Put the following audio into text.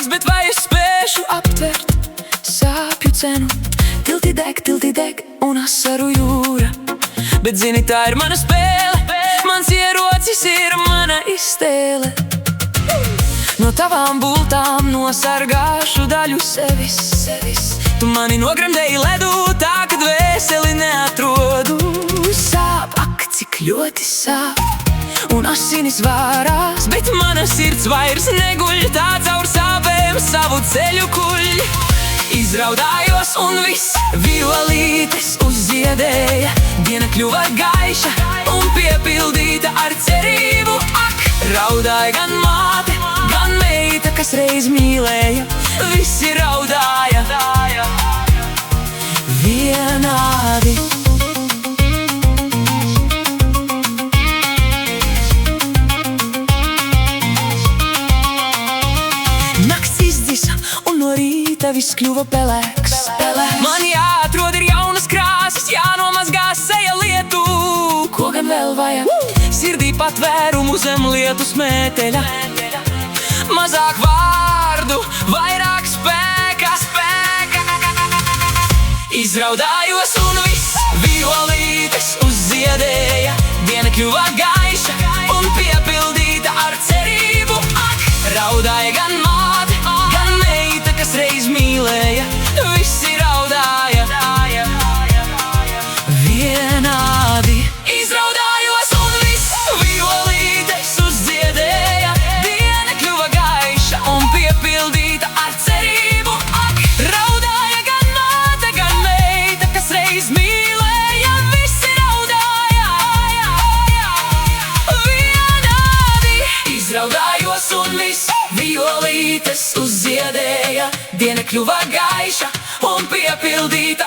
rokas, bet vai es spēšu aptvert sāpju cenu? Tilti deg un asaru jūra, bet zini, tā ir mana spēle, mans ierocis ir mana iztēle. No tavām bultām nosargāšu daļu sevis. Tu mani nogremdēji ledū, tā kad vēseli neatrodu. Sāp, ak, cik ļoti sāp, un asinis vārās, bet mana sirds vairs neguļ, tā caur sāpēm savu ceļu kuļ. Izraudājos un viss violītes uzziedēja, diena kļuva gaiša un piepildīta ar cerību. Ak, raudāja gan māte, gan meita, kas reiz mīlēja, visi raudāja vienādi. Nakts izdzisa un no rīta viss kļuva pelēks. Man jāatrod ir jaunas krāsas, jānomazgā seja lietu. Ko gan vēl vajag? Sirdī patvērumu zem lietu smēteļa. Mazāk vārdu, vairāk spēka. Izraudājos un viss violītes uzziedēja, diena kļuva gaiša un piepildīta ar cerību. Ak, raudāja gan māte, gan meita, kas reiz mīlēja, visi raudāja vienādi. Izraudājos un viss violītes uzziedēja, diena kļuva gaiša un piepildīta ar cerību. Ak, raudāja gan māte, gan meita, kas reiz mīlēja, visi raudāja vienādi. Izraudājos un viss violītes uzziedēja, diena kļuva gaiša un piepildīta